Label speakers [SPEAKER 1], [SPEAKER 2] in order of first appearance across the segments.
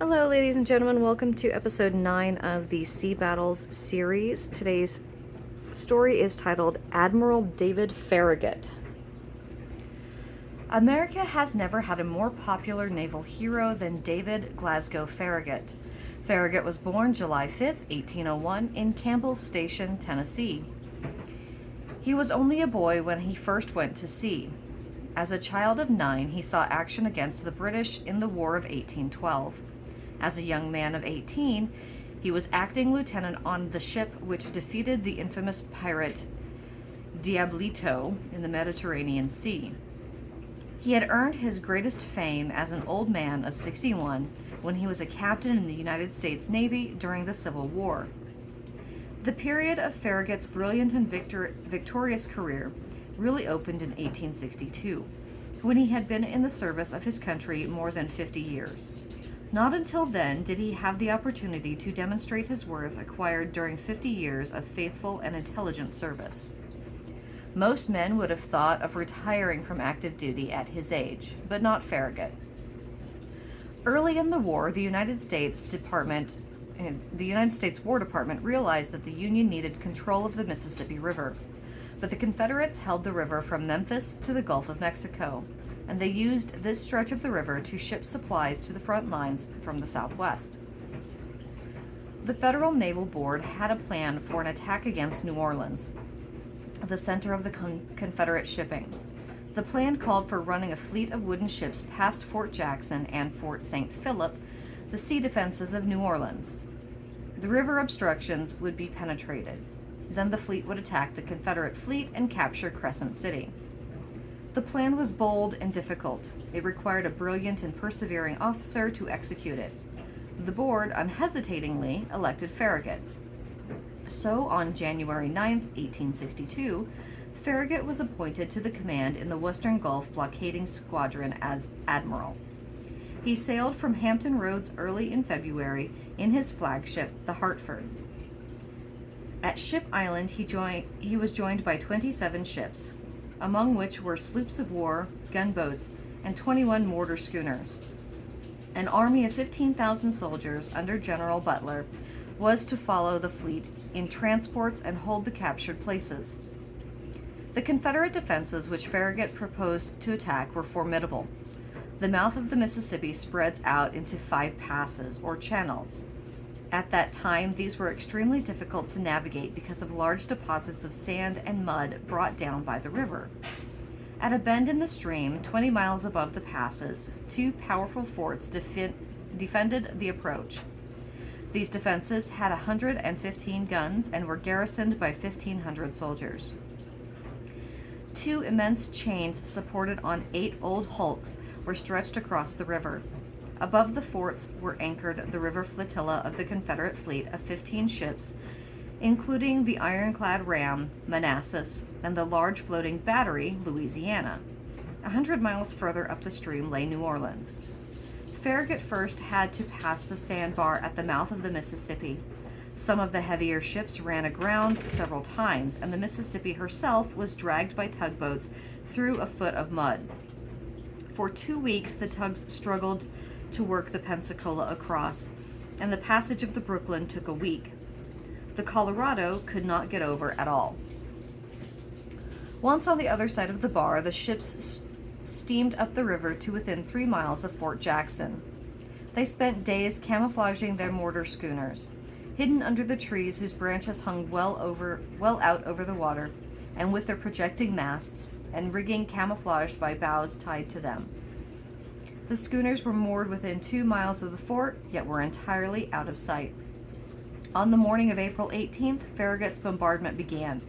[SPEAKER 1] Hello, ladies and gentlemen. Welcome to episode 9 of the Sea Battles series. Today's story is titled Admiral David Farragut. America has never had a more popular naval hero than David Glasgow Farragut. Farragut was born July 5, 1801, in Campbell's Station, Tennessee. He was only a boy when he first went to sea. As a child of 9, he saw action against the British in the War of 1812. As a young man of 18, he was acting lieutenant on the ship which defeated the infamous pirate Diablito in the Mediterranean Sea. He had earned his greatest fame as an old man of 61 when he was a captain in the United States Navy during the Civil War. The period of Farragut's brilliant and victorious career really opened in 1862, when he had been in the service of his country more than 50 years. Not until then did he have the opportunity to demonstrate his worth acquired during 50 years of faithful and intelligent service. Most men would have thought of retiring from active duty at his age, but not Farragut. Early in the war, the United States War Department realized that the Union needed control of the Mississippi River, but the Confederates held the river from Memphis to the Gulf of Mexico, and they used this stretch of the river to ship supplies to the front lines from the southwest. The Federal Naval Board had a plan for an attack against New Orleans, the center of the Confederate shipping. The plan called for running a fleet of wooden ships past Fort Jackson and Fort St. Philip, the sea defenses of New Orleans. The river obstructions would be penetrated. Then the fleet would attack the Confederate fleet and capture Crescent City. The plan was bold and difficult. It required a brilliant and persevering officer to execute it. The board unhesitatingly elected Farragut. So, on January 9, 1862, Farragut was appointed to the command in the Western Gulf blockading squadron as Admiral. He sailed from Hampton Roads early in February in his flagship, the Hartford. At Ship Island, he was joined by 27 ships, among which were sloops of war, gunboats, and 21 mortar schooners. An army of 15,000 soldiers under General Butler was to follow the fleet in transports and hold the captured places. The Confederate defenses which Farragut proposed to attack were formidable. The mouth of the Mississippi spreads out into 5 passes, or channels. At that time, these were extremely difficult to navigate because of large deposits of sand and mud brought down by the river. At a bend in the stream, 20 miles above the passes, 2 powerful forts defended the approach. These defenses had 115 guns and were garrisoned by 1,500 soldiers. 2 immense chains supported on 8 old hulks were stretched across the river. Above the forts were anchored the river flotilla of the Confederate fleet of 15 ships, including the ironclad ram Manassas and the large floating battery Louisiana. 100 miles further up the stream lay New Orleans. Farragut first had to pass the sandbar at the mouth of the Mississippi. Some of the heavier ships ran aground several times, and the Mississippi herself was dragged by tugboats through a foot of mud. For 2 weeks, the tugs struggled to work the Pensacola across, and the passage of the Brooklyn took a week. The Colorado could not get over at all. Once on the other side of the bar, the ships steamed up the river to within 3 miles of Fort Jackson. They spent days camouflaging their mortar schooners, hidden under the trees whose branches hung well out over the water, and with their projecting masts and rigging camouflaged by boughs tied to them. The schooners were moored within 2 miles of the fort, yet were entirely out of sight. On the morning of April 18th, Farragut's bombardment began.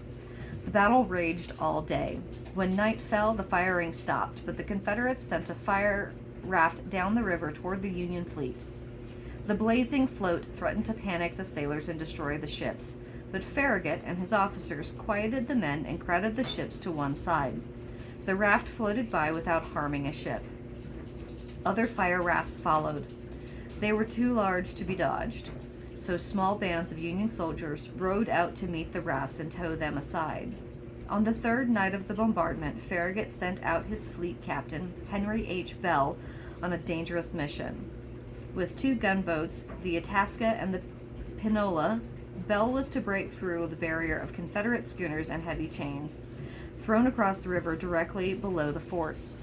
[SPEAKER 1] The battle raged all day. When night fell, the firing stopped, but the Confederates sent a fire raft down the river toward the Union fleet. The blazing float threatened to panic the sailors and destroy the ships, but Farragut and his officers quieted the men and crowded the ships to one side. The raft floated by without harming a ship. Other fire rafts followed. They were too large to be dodged, so small bands of Union soldiers rowed out to meet the rafts and tow them aside. On the 3rd night of the bombardment, Farragut sent out his fleet captain, Henry H. Bell, on a dangerous mission. With 2 gunboats, the Itasca and the Pinola, Bell was to break through the barrier of Confederate schooners and heavy chains, thrown across the river directly below the forts.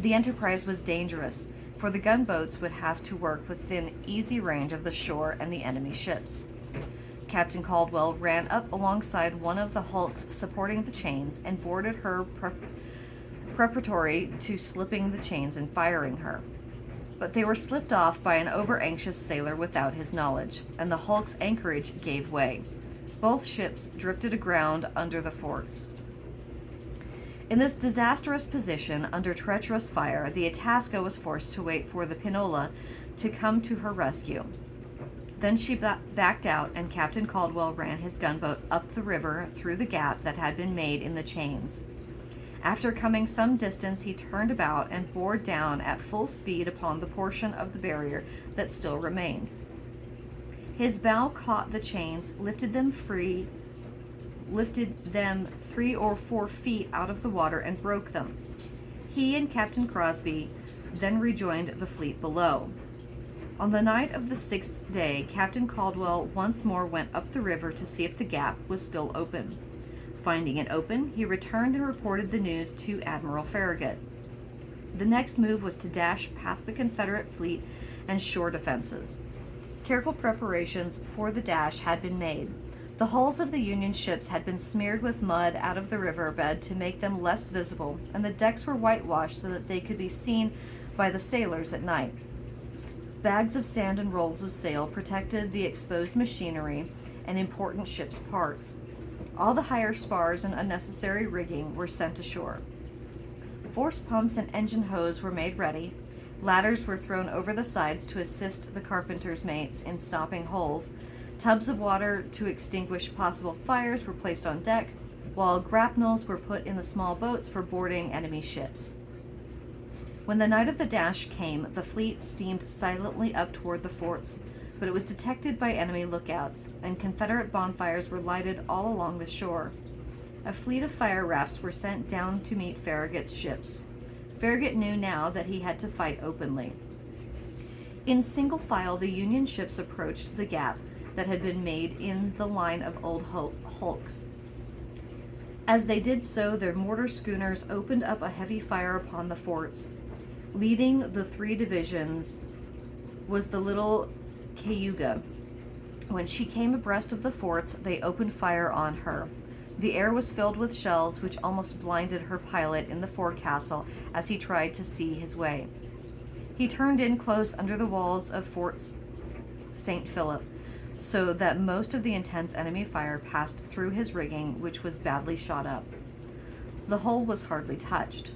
[SPEAKER 1] The enterprise was dangerous, for the gunboats would have to work within easy range of the shore and the enemy ships. Captain Caldwell ran up alongside one of the hulks supporting the chains and boarded her preparatory to slipping the chains and firing her. But they were slipped off by an over-anxious sailor without his knowledge, and the hulk's anchorage gave way. Both ships drifted aground under the forts. In this disastrous position, under treacherous fire, the Itasca was forced to wait for the Pinola to come to her rescue. Then she backed out, and Captain Caldwell ran his gunboat up the river through the gap that had been made in the chains. After coming some distance, he turned about and bore down at full speed upon the portion of the barrier that still remained. His bow caught the chains, lifted them 3 or 4 feet out of the water, and broke them. He and Captain Crosby then rejoined the fleet below. On the night of the 6th day, Captain Caldwell once more went up the river to see if the gap was still open. Finding it open, he returned and reported the news to Admiral Farragut. The next move was to dash past the Confederate fleet and shore defenses. Careful preparations for the dash had been made. The hulls of the Union ships had been smeared with mud out of the river bed to make them less visible, and the decks were whitewashed so that they could be seen by the sailors at night. Bags of sand and rolls of sail protected the exposed machinery and important ship's parts. All the higher spars and unnecessary rigging were sent ashore. Force pumps and engine hose were made ready. Ladders were thrown over the sides to assist the carpenter's mates in stopping holes. Tubs of water to extinguish possible fires were placed on deck, while grapnels were put in the small boats for boarding enemy ships. When the night of the dash came, the fleet steamed silently up toward the forts, but it was detected by enemy lookouts, and Confederate bonfires were lighted all along the shore. A fleet of fire rafts were sent down to meet Farragut's ships. Farragut knew now that he had to fight openly. In single file, the Union ships approached the gap that had been made in the line of old hulks. As they did so, their mortar schooners opened up a heavy fire upon the forts. Leading the 3 divisions was the little Cayuga. When she came abreast of the forts, they opened fire on her. The air was filled with shells, which almost blinded her pilot in the forecastle as he tried to see his way. He turned in close under the walls of Fort St. Philip, so that most of the intense enemy fire passed through his rigging, which was badly shot up. The hull was hardly touched.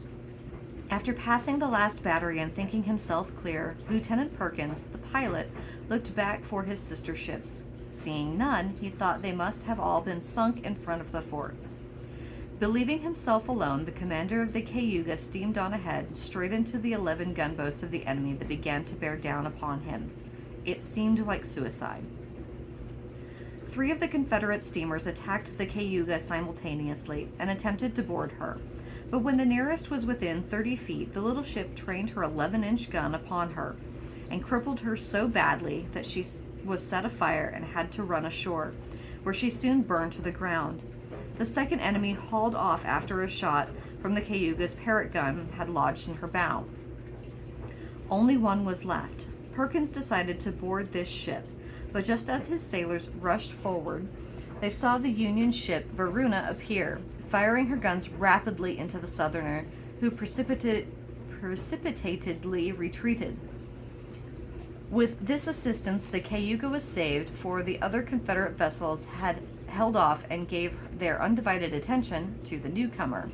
[SPEAKER 1] After passing the last battery and thinking himself clear, Lieutenant Perkins, the pilot, looked back for his sister ships. Seeing none, he thought they must have all been sunk in front of the forts. Believing himself alone, the commander of the Cayuga steamed on ahead, straight into the 11 gunboats of the enemy that began to bear down upon him. It seemed like suicide. 3 of the Confederate steamers attacked the Cayuga simultaneously and attempted to board her. But when the nearest was within 30 feet, the little ship trained her 11-inch gun upon her and crippled her so badly that she was set afire and had to run ashore, where she soon burned to the ground. The second enemy hauled off after a shot from the Cayuga's Parrott gun had lodged in her bow. Only one was left. Perkins decided to board this ship, but just as his sailors rushed forward, they saw the Union ship Varuna appear, firing her guns rapidly into the Southerner, who precipitatedly retreated. With this assistance, the Cayuga was saved, for the other Confederate vessels had held off and gave their undivided attention to the newcomer.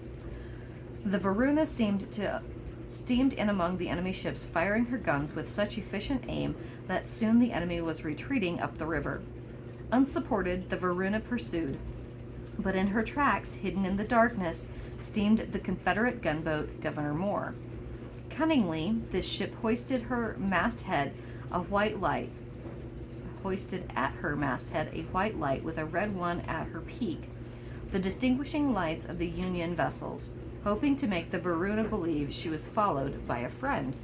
[SPEAKER 1] The Varuna steamed in among the enemy ships, firing her guns with such efficient aim that soon the enemy was retreating up the river. Unsupported, the Varuna pursued, but in her tracks, hidden in the darkness, steamed the Confederate gunboat Governor Moore. Cunningly, this ship hoisted at her masthead a white light with a red one at her peak, the distinguishing lights of the Union vessels, hoping to make the Varuna believe she was followed by a friend.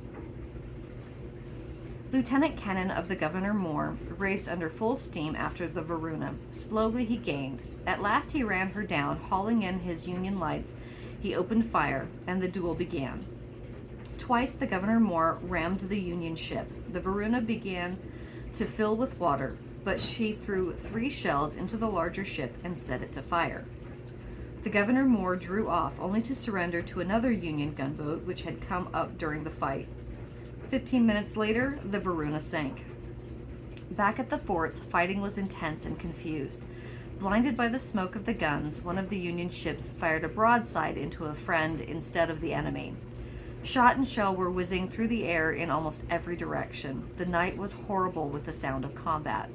[SPEAKER 1] Lieutenant Cannon of the Governor Moore raced under full steam after the Varuna. Slowly he gained. At last he ran her down, hauling in his Union lights. He opened fire, and the duel began. Twice the Governor Moore rammed the Union ship. The Varuna began to fill with water, but she threw 3 shells into the larger ship and set it to fire. The Governor Moore drew off, only to surrender to another Union gunboat which had come up during the fight. 15 minutes later, the Varuna sank. Back at the forts, fighting was intense and confused. Blinded by the smoke of the guns, one of the Union ships fired a broadside into a friend instead of the enemy. Shot and shell were whizzing through the air in almost every direction. The night was horrible with the sound of combat.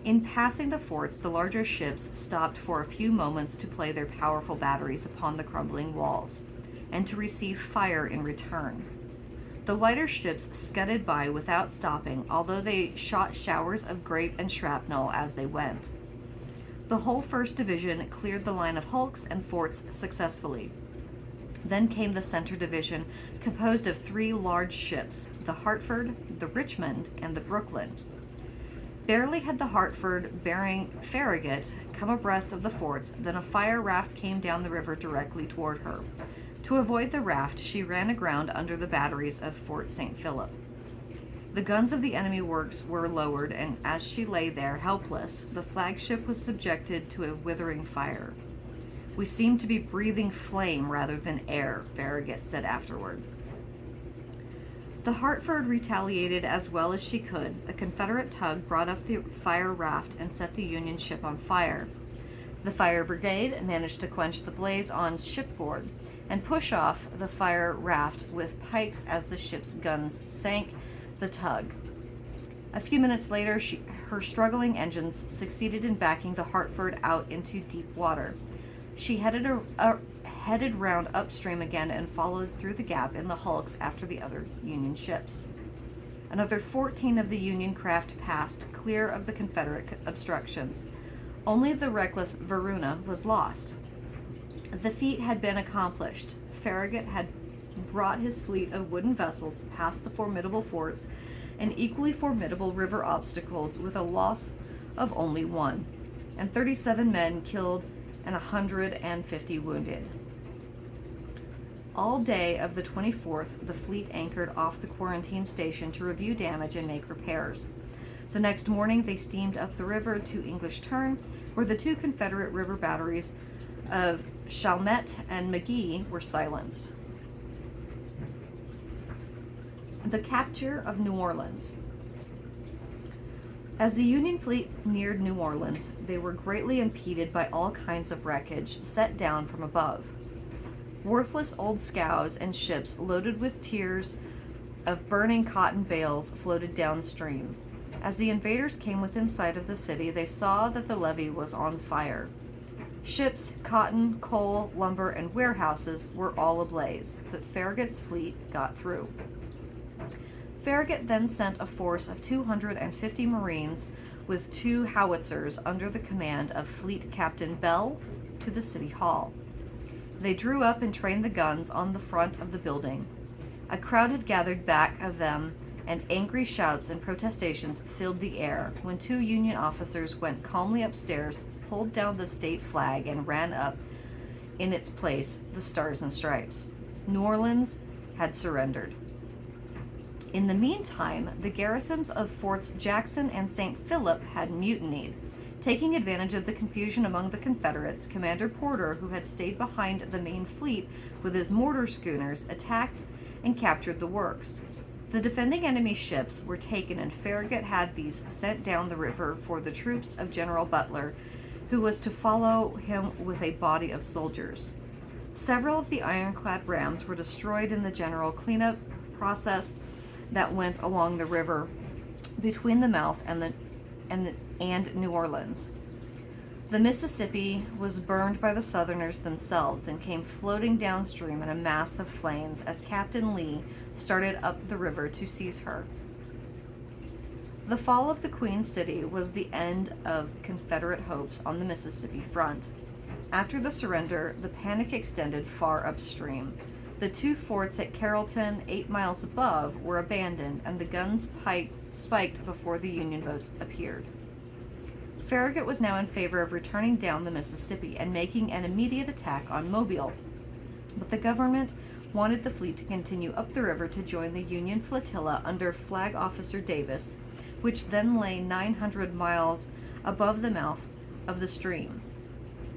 [SPEAKER 1] In passing the forts, the larger ships stopped for a few moments to play their powerful batteries upon the crumbling walls, and to receive fire in return. The lighter ships scudded by without stopping, although they shot showers of grape and shrapnel as they went. The whole 1st Division cleared the line of hulks and forts successfully. Then came the Center Division, composed of 3 large ships, the Hartford, the Richmond, and the Brooklyn. Barely had the Hartford, bearing Farragut, come abreast of the forts than a fire raft came down the river directly toward her. To avoid the raft, she ran aground under the batteries of Fort St. Philip. The guns of the enemy works were lowered, and as she lay there helpless, the flagship was subjected to a withering fire. "We seemed to be breathing flame rather than air," Farragut said afterward. The Hartford retaliated as well as she could. The Confederate tug brought up the fire raft and set the Union ship on fire. The fire brigade managed to quench the blaze on shipboard and push off the fire raft with pikes as the ship's guns sank the tug. A few minutes later, her struggling engines succeeded in backing the Hartford out into deep water. She headed round upstream again and followed through the gap in the hulks after the other Union ships. Another 14 of the Union craft passed clear of the Confederate obstructions. Only the reckless Varuna was lost. The feat had been accomplished. Farragut had brought his fleet of wooden vessels past the formidable forts and equally formidable river obstacles with a loss of only 1, and 37 men killed and 150 wounded. All day of the 24th, the fleet anchored off the quarantine station to review damage and make repairs. The next morning, they steamed up the river to English Turn, where the 2 Confederate river batteries of Chalmette and McGee were silenced. The capture of New Orleans. As the Union fleet neared New Orleans, they were greatly impeded by all kinds of wreckage set down from above. Worthless old scows and ships loaded with tiers of burning cotton bales floated downstream. As the invaders came within sight of the city, they saw that the levee was on fire. Ships, cotton, coal, lumber, and warehouses were all ablaze, but Farragut's fleet got through. Farragut then sent a force of 250 Marines with 2 howitzers under the command of Fleet Captain Bell to the City Hall. They drew up and trained the guns on the front of the building. A crowd had gathered back of them, and angry shouts and protestations filled the air when 2 Union officers went calmly upstairs, pulled down the state flag, and ran up in its place the Stars and Stripes. New Orleans had surrendered. In the meantime, the garrisons of Forts Jackson and St. Philip had mutinied. Taking advantage of the confusion among the Confederates, Commander Porter, who had stayed behind the main fleet with his mortar schooners, attacked and captured the works. The defending enemy ships were taken, and Farragut had these sent down the river for the troops of General Butler, who was to follow him with a body of soldiers. Several of the ironclad rams were destroyed in the general cleanup process that went along the river between the mouth and New Orleans. The Mississippi was burned by the Southerners themselves and came floating downstream in a mass of flames as Captain Lee started up the river to seize her. The fall of the Queen City was the end of Confederate hopes on the Mississippi front. After the surrender, the panic extended far upstream. The two forts at Carrollton, 8 miles above, were abandoned, and the guns spiked before the Union boats appeared. Farragut was now in favor of returning down the Mississippi and making an immediate attack on Mobile, but the government wanted the fleet to continue up the river to join the Union flotilla under Flag Officer Davis, which then lay 900 miles above the mouth of the stream.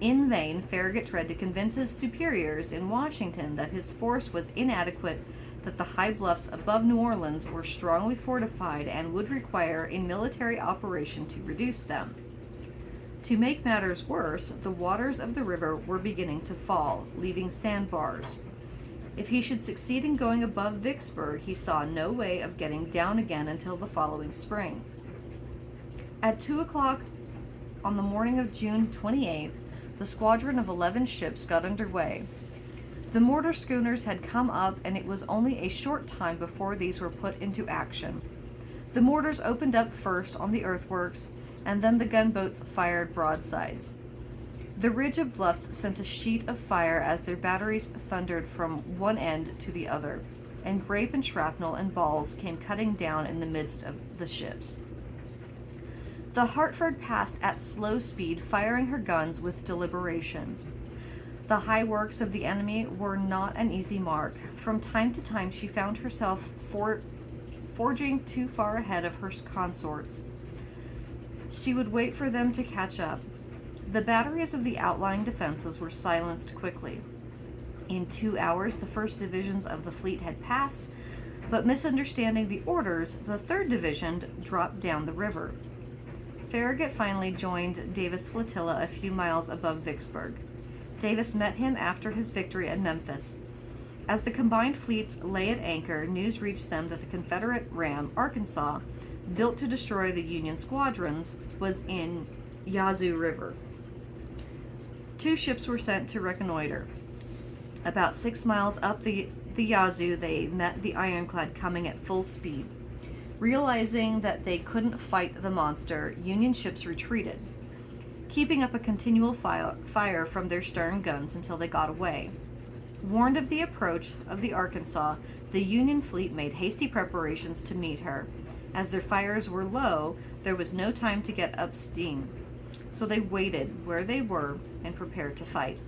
[SPEAKER 1] In vain, Farragut tried to convince his superiors in Washington that his force was inadequate, that the high bluffs above New Orleans were strongly fortified and would require a military operation to reduce them. To make matters worse, the waters of the river were beginning to fall, leaving sandbars. If he should succeed in going above Vicksburg, he saw no way of getting down again until the following spring. At 2 o'clock on the morning of June 28th, the squadron of 11 ships got underway. The mortar schooners had come up, and it was only a short time before these were put into action. The mortars opened up first on the earthworks, and then the gunboats fired broadsides. The ridge of bluffs sent a sheet of fire as their batteries thundered from one end to the other, and grape and shrapnel and balls came cutting down in the midst of the ships. The Hartford passed at slow speed, firing her guns with deliberation. The high works of the enemy were not an easy mark. From time to time she found herself forging too far ahead of her consorts. She would wait for them to catch up. The batteries of the outlying defenses were silenced quickly. In 2 hours, the first divisions of the fleet had passed, but misunderstanding the orders, the 3rd Division dropped down the river. Farragut finally joined Davis' flotilla a few miles above Vicksburg. Davis met him after his victory at Memphis. As the combined fleets lay at anchor, news reached them that the Confederate ram, Arkansas, built to destroy the Union squadrons, was in Yazoo River. 2 ships were sent to reconnoiter. About 6 miles up the Yazoo, they met the ironclad coming at full speed. Realizing that they couldn't fight the monster, Union ships retreated, keeping up a continual fire from their stern guns until they got away. Warned of the approach of the Arkansas, the Union fleet made hasty preparations to meet her. As their fires were low, there was no time to get up steam, so they waited where they were and prepared to fight.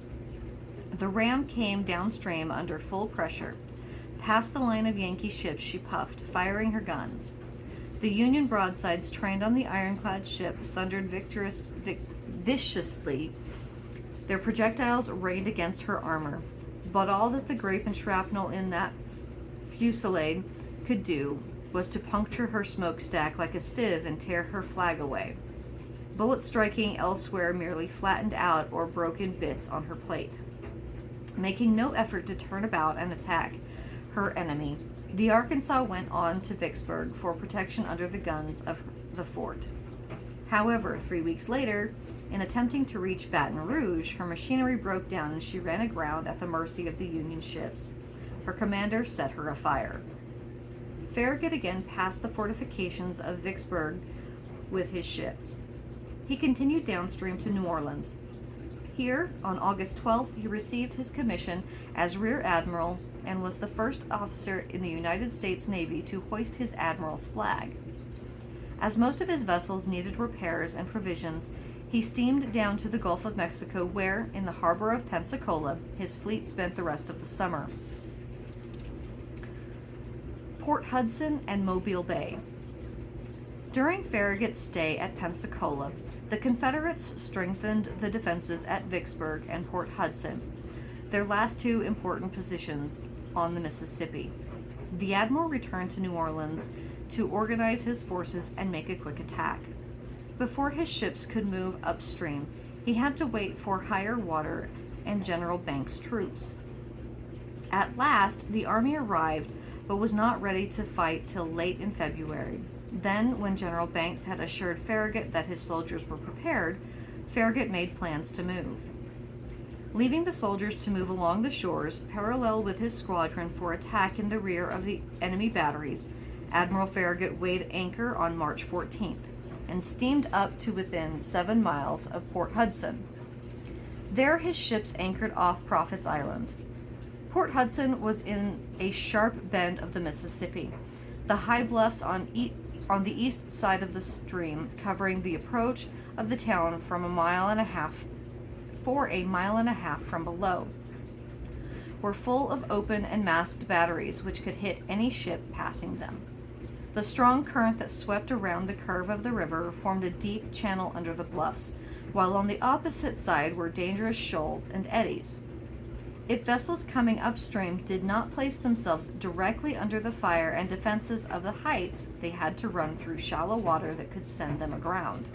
[SPEAKER 1] The ram came downstream under full pressure. Past the line of Yankee ships she puffed, firing her guns. The Union broadsides trained on the ironclad ship thundered viciously. Their projectiles rained against her armor, but all that the grape and shrapnel in that fusillade could do was to puncture her smokestack like a sieve and tear her flag away. Bullets striking elsewhere merely flattened out or broke in bits on her plate. Making no effort to turn about and attack her enemy, the Arkansas went on to Vicksburg for protection under the guns of the fort. However, 3 weeks later, in attempting to reach Baton Rouge, her machinery broke down and she ran aground at the mercy of the Union ships. Her commander set her afire. Farragut again passed the fortifications of Vicksburg with his ships. He continued downstream to New Orleans. Here, on August 12th, he received his commission as Rear Admiral and was the first officer in the United States Navy to hoist his admiral's flag. As most of his vessels needed repairs and provisions, he steamed down to the Gulf of Mexico, where, in the harbor of Pensacola, his fleet spent the rest of the summer. Port Hudson and Mobile Bay. During Farragut's stay at Pensacola, the Confederates strengthened the defenses at Vicksburg and Port Hudson, their last 2 important positions on the Mississippi. The Admiral returned to New Orleans to organize his forces and make a quick attack. Before his ships could move upstream, he had to wait for higher water and General Banks' troops. At last, the army arrived, but was not ready to fight till late in February. Then, when General Banks had assured Farragut that his soldiers were prepared, Farragut made plans to move. Leaving the soldiers to move along the shores, parallel with his squadron for attack in the rear of the enemy batteries, Admiral Farragut weighed anchor on March 14th and steamed up to within 7 miles of Port Hudson. There his ships anchored off Prophet's Island. Port Hudson was in a sharp bend of the Mississippi. The high bluffs on the east side of the stream, covering the approach of the town for a mile and a half from below, were full of open and masked batteries which could hit any ship passing them. The strong current that swept around the curve of the river formed a deep channel under the bluffs, while on the opposite side were dangerous shoals and eddies. If vessels coming upstream did not place themselves directly under the fire and defenses of the heights, they had to run through shallow water that could send them aground.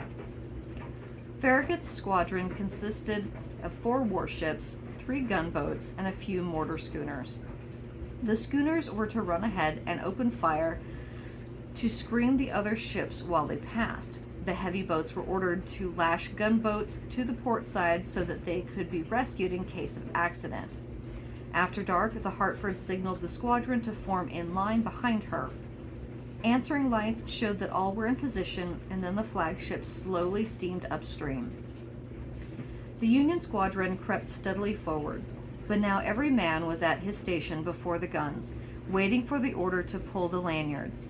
[SPEAKER 1] Farragut's squadron consisted of 4 warships, 3 gunboats, and a few mortar schooners. The schooners were to run ahead and open fire to screen the other ships while they passed. The heavy boats were ordered to lash gunboats to the port side so that they could be rescued in case of accident. After dark, the Hartford signaled the squadron to form in line behind her. Answering lights showed that all were in position, and then the flagship slowly steamed upstream. The Union squadron crept steadily forward, but now every man was at his station before the guns, waiting for the order to pull the lanyards.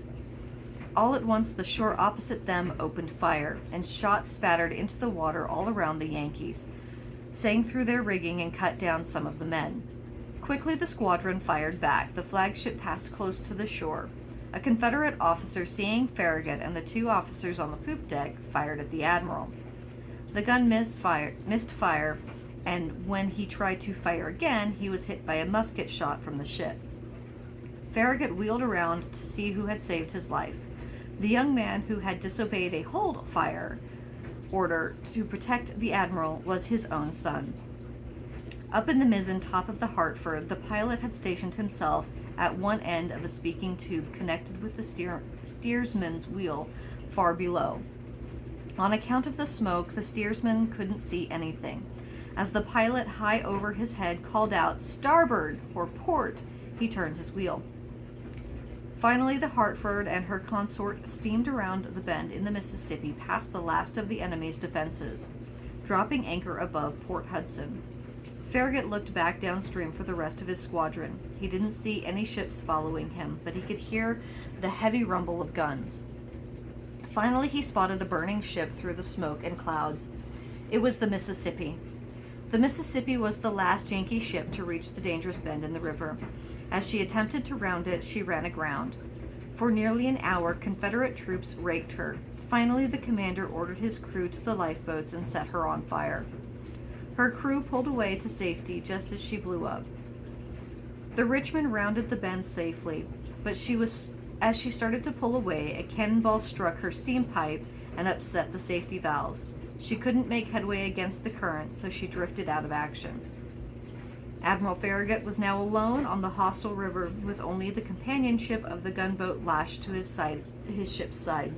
[SPEAKER 1] All at once the shore opposite them opened fire, and shots spattered into the water all around the Yankees, sang through their rigging and cut down some of the men. Quickly the squadron fired back. The flagship passed close to the shore. A Confederate officer, seeing Farragut and the 2 officers on the poop deck, fired at the Admiral. The gun missed fire, and when he tried to fire again, he was hit by a musket shot from the ship. Farragut wheeled around to see who had saved his life. The young man who had disobeyed a hold fire order to protect the Admiral was his own son. Up in the mizzen top of the Hartford, the pilot had stationed himself at one end of a speaking tube connected with the steersman's wheel far below. On account of the smoke, the steersman couldn't see anything. As the pilot high over his head called out, "Starboard!" or "Port!" he turned his wheel. Finally, the Hartford and her consort steamed around the bend in the Mississippi past the last of the enemy's defenses, dropping anchor above Port Hudson. Farragut looked back downstream for the rest of his squadron. He didn't see any ships following him, but he could hear the heavy rumble of guns. Finally, he spotted a burning ship through the smoke and clouds. It was the Mississippi. The Mississippi was the last Yankee ship to reach the dangerous bend in the river. As she attempted to round it, she ran aground. For nearly an hour, Confederate troops raked her. Finally, the commander ordered his crew to the lifeboats and set her on fire. Her crew pulled away to safety just as she blew up. The Richmond rounded the bend safely, but as she started to pull away, a cannonball struck her steam pipe and upset the safety valves. She couldn't make headway against the current, so she drifted out of action. Admiral Farragut was now alone on the hostile river, with only the companionship of the gunboat lashed to his ship's side.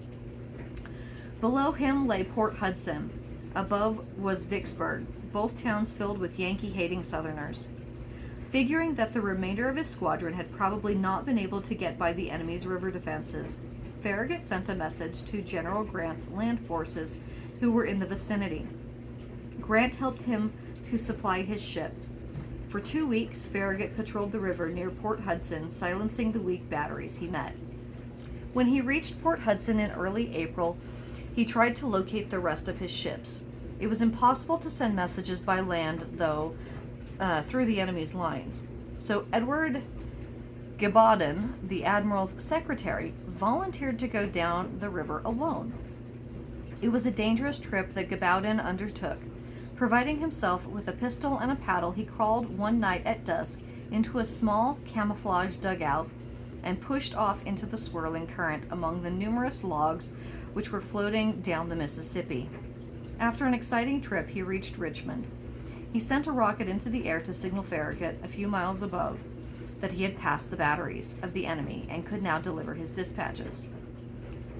[SPEAKER 1] Below him lay Port Hudson. Above was Vicksburg, both towns filled with Yankee-hating Southerners. Figuring that the remainder of his squadron had probably not been able to get by the enemy's river defenses, Farragut sent a message to General Grant's land forces who were in the vicinity. Grant helped him to supply his ship. For 2 weeks, Farragut patrolled the river near Port Hudson, silencing the weak batteries he met. When he reached Port Hudson in early April, he tried to locate the rest of his ships. It was impossible to send messages by land, though, through the enemy's lines. So Edward Gabaudan, the Admiral's secretary, volunteered to go down the river alone. It was a dangerous trip that Gabaudan undertook. Providing himself with a pistol and a paddle, he crawled one night at dusk into a small camouflage dugout and pushed off into the swirling current among the numerous logs which were floating down the Mississippi. After an exciting trip, he reached Richmond. He sent a rocket into the air to signal Farragut, a few miles above, that he had passed the batteries of the enemy and could now deliver his dispatches.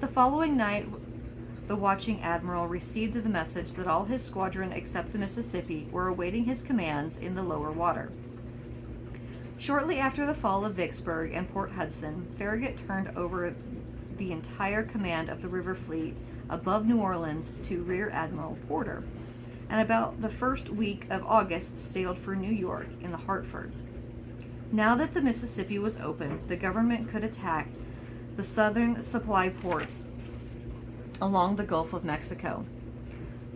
[SPEAKER 1] The following night, the watching admiral received the message that all his squadron except the Mississippi were awaiting his commands in the lower water. Shortly after the fall of Vicksburg and Port Hudson, Farragut turned over the entire command of the river fleet above New Orleans to Rear Admiral Porter, and about the first week of August sailed for New York in the Hartford. Now that the Mississippi was open, the government could attack the southern supply ports along the Gulf of Mexico.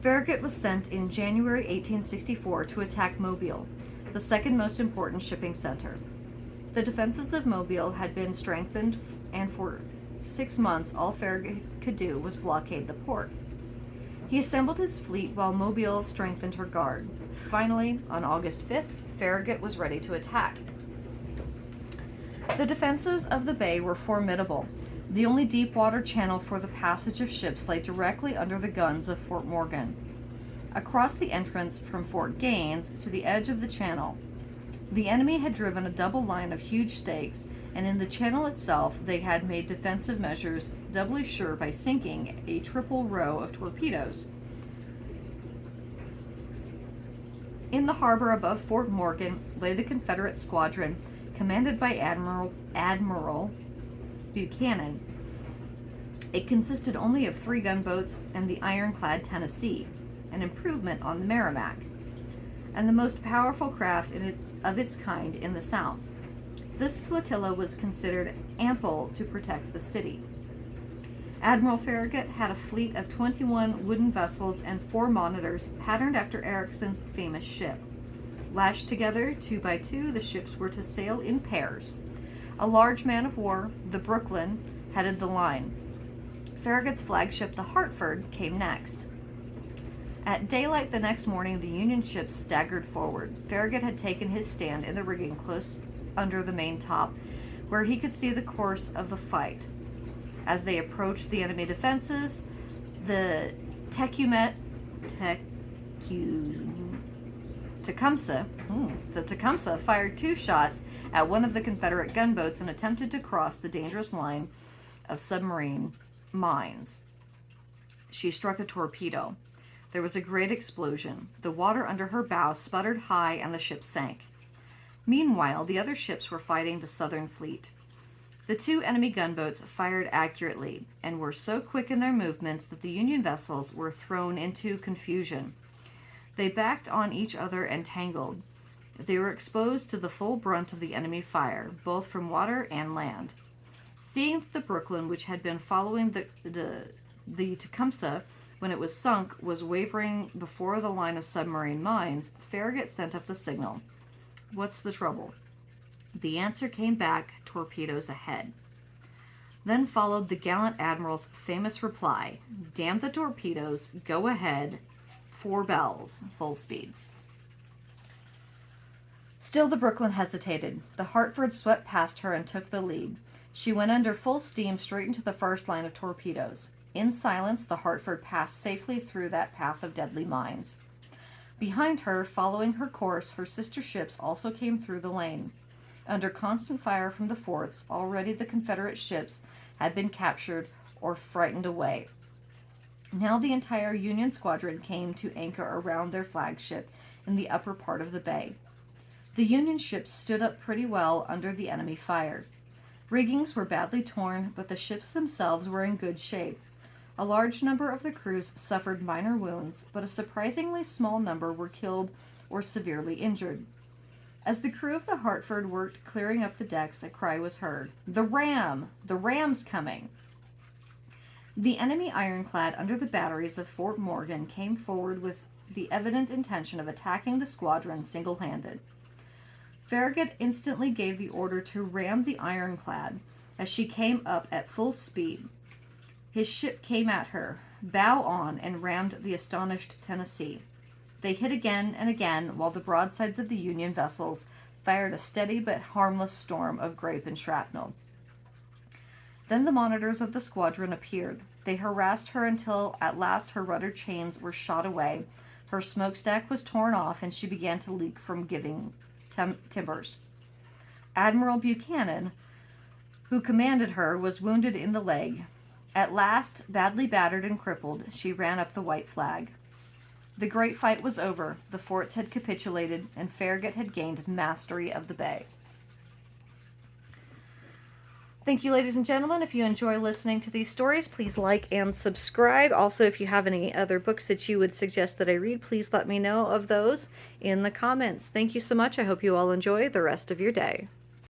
[SPEAKER 1] Farragut was sent in January 1864 to attack Mobile, the second most important shipping center. The defenses of Mobile had been strengthened, and for 6 months all Farragut could do was blockade the port. He assembled his fleet while Mobile strengthened her guard. Finally, on August 5th, Farragut was ready to attack. The defenses of the bay were formidable. The only deep water channel for the passage of ships lay directly under the guns of Fort Morgan. Across the entrance from Fort Gaines to the edge of the channel, the enemy had driven a double line of huge stakes, and in the channel itself they had made defensive measures doubly sure by sinking a triple row of torpedoes. In the harbor above Fort Morgan lay the Confederate squadron, commanded by Admiral Buchanan. It consisted only of 3 gunboats and the ironclad Tennessee, an improvement on the Merrimac, and the most powerful craft of its kind in the South. This flotilla was considered ample to protect the city. Admiral Farragut had a fleet of 21 wooden vessels and 4 monitors patterned after Ericsson's famous ship. Lashed together 2 by 2, the ships were to sail in pairs. A large man of war, the Brooklyn, headed the line. Farragut's flagship, the Hartford, came next. At daylight the next morning, the Union ships staggered forward. Farragut had taken his stand in the rigging close under the main top, where he could see the course of the fight. As they approached the enemy defenses, the Tecumseh fired 2 shots at one of the Confederate gunboats and attempted to cross the dangerous line of submarine mines. She struck a torpedo. There was a great explosion. The water under her bow sputtered high and the ship sank. Meanwhile, the other ships were fighting the Southern fleet. The 2 enemy gunboats fired accurately and were so quick in their movements that the Union vessels were thrown into confusion. They backed on each other and tangled. They were exposed to the full brunt of the enemy fire, both from water and land. Seeing the Brooklyn, which had been following the Tecumseh when it was sunk, was wavering before the line of submarine mines, Farragut sent up the signal. "What's the trouble?" The answer came back, "Torpedoes ahead." Then followed the gallant Admiral's famous reply, "Damn the torpedoes, go ahead, 4 bells, full speed." Still the Brooklyn hesitated. The Hartford swept past her and took the lead. She went under full steam straight into the first line of torpedoes. In silence, the Hartford passed safely through that path of deadly mines. Behind her, following her course, her sister ships also came through the lane. Under constant fire from the forts, already the Confederate ships had been captured or frightened away. Now the entire Union squadron came to anchor around their flagship in the upper part of the bay. The Union ships stood up pretty well under the enemy fire. Riggings were badly torn, but the ships themselves were in good shape. A large number of the crews suffered minor wounds, but a surprisingly small number were killed or severely injured. As the crew of the Hartford worked clearing up the decks, a cry was heard, "The ram! The ram's coming!" The enemy ironclad under the batteries of Fort Morgan came forward with the evident intention of attacking the squadron single-handed. Farragut instantly gave the order to ram the ironclad as she came up at full speed. His ship came at her, bow on, and rammed the astonished Tennessee. They hit again and again, while the broadsides of the Union vessels fired a steady but harmless storm of grape and shrapnel. Then the monitors of the squadron appeared. They harassed her until at last her rudder chains were shot away, her smokestack was torn off, and she began to leak from giving timbers. Admiral Buchanan, who commanded her, was wounded in the leg. At last, badly battered and crippled, she ran up the white flag. The great fight was over. The forts had capitulated, and Farragut had gained mastery of the bay. Thank you, ladies and gentlemen. If you enjoy listening to these stories, please like and subscribe. Also, if you have any other books that you would suggest that I read, please let me know of those in the comments. Thank you so much. I hope you all enjoy the rest of your day.